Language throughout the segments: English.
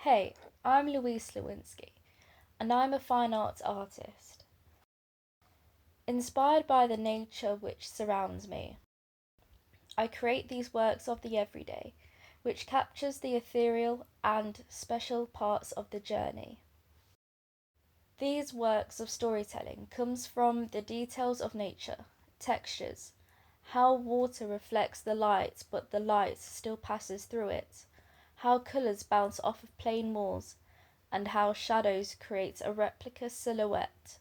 Hey, I'm Louise Sliwinski, and I'm a fine arts artist. Inspired by the nature which surrounds me, I create these works of the everyday, which captures the ethereal and special parts of the journey. These works of storytelling comes from the details of nature, textures, how water reflects the light but the light still passes through it, how colours bounce off of plain walls, and how shadows create a replica silhouette.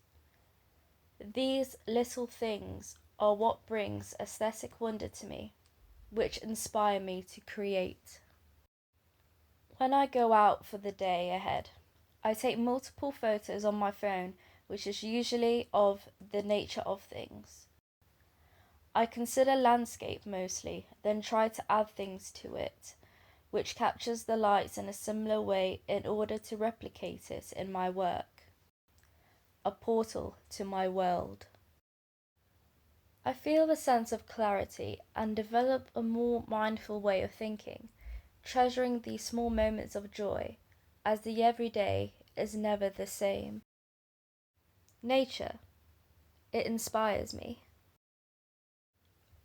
These little things are what brings aesthetic wonder to me, which inspire me to create. When I go out for the day ahead, I take multiple photos on my phone, which is usually of the nature of things. I consider landscape mostly, then try to add things to it, which captures the light in a similar way in order to replicate it in my work. A portal to my world. I feel a sense of clarity and develop a more mindful way of thinking, treasuring these small moments of joy, as the everyday is never the same. Nature, it inspires me.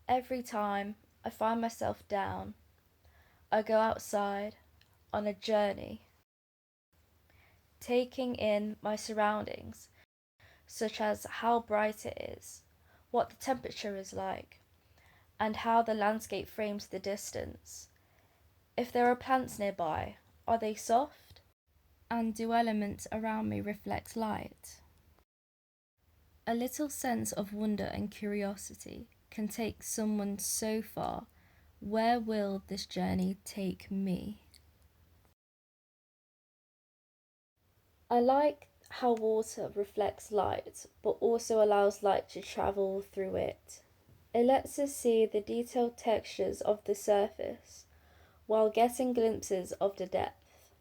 Every time I find myself down, I go outside on a journey, taking in my surroundings, such as how bright it is, what the temperature is like, and how the landscape frames the distance. If there are plants nearby, are they soft? And do elements around me reflect light? A little sense of wonder and curiosity can take someone so far. Where will this journey take me? I like how water reflects light, but also allows light to travel through it. It lets us see the detailed textures of the surface, while getting glimpses of the depth.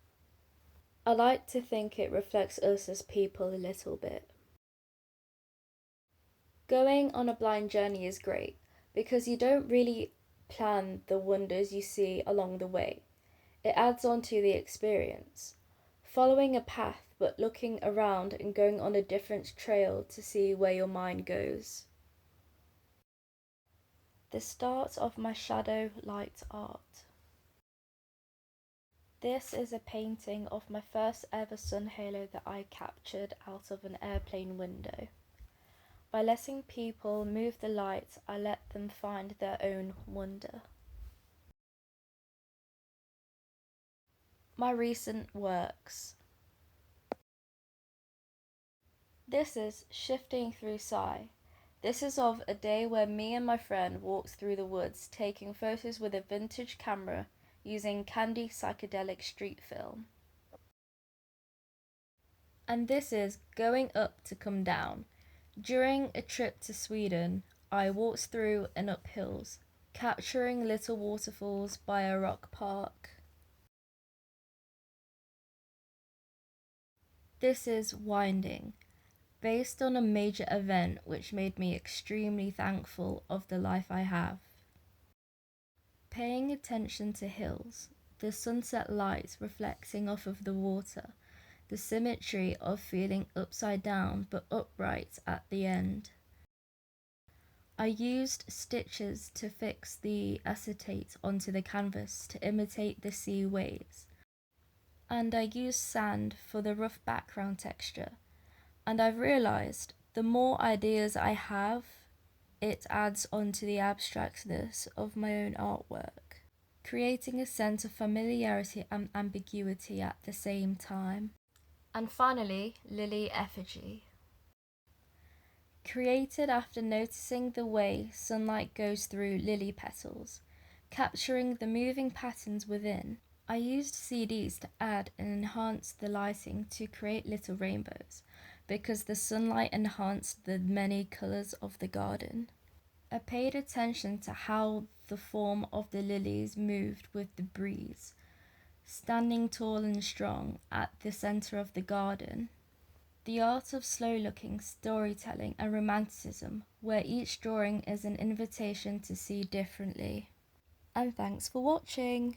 I like to think it reflects us as people a little bit. Going on a blind journey is great because you don't really plan the wonders you see along the way. It adds on to the experience. Following a path but looking around and going on a different trail to see where your mind goes. The start of my shadow light art. This is a painting of my first ever sun halo that I captured out of an airplane window. By letting people move the light, I let them find their own wonder. My recent works. This is Shifting Through Sigh. This is of a day where me and my friend walked through the woods taking photos with a vintage camera using candy psychedelic street film. And this is Going Up to Come Down. During a trip to Sweden, I walked through and up hills, capturing little waterfalls by a rock park. This is Winding, based on a major event which made me extremely thankful of the life I have. Paying attention to hills, the sunset light reflecting off of the water, the symmetry of feeling upside down but upright at the end. I used stitches to fix the acetate onto the canvas to imitate the sea waves, and I used sand for the rough background texture. And I've realised the more ideas I have, it adds on to the abstractness of my own artwork, creating a sense of familiarity and ambiguity at the same time. And finally, Lily Effigy. Created after noticing the way sunlight goes through lily petals, capturing the moving patterns within. I used CDs to add and enhance the lighting to create little rainbows, because the sunlight enhanced the many colours of the garden. I paid attention to how the form of the lilies moved with the breeze, standing tall and strong at the centre of the garden. The art of slow-looking storytelling and romanticism, where each drawing is an invitation to see differently. And thanks for watching!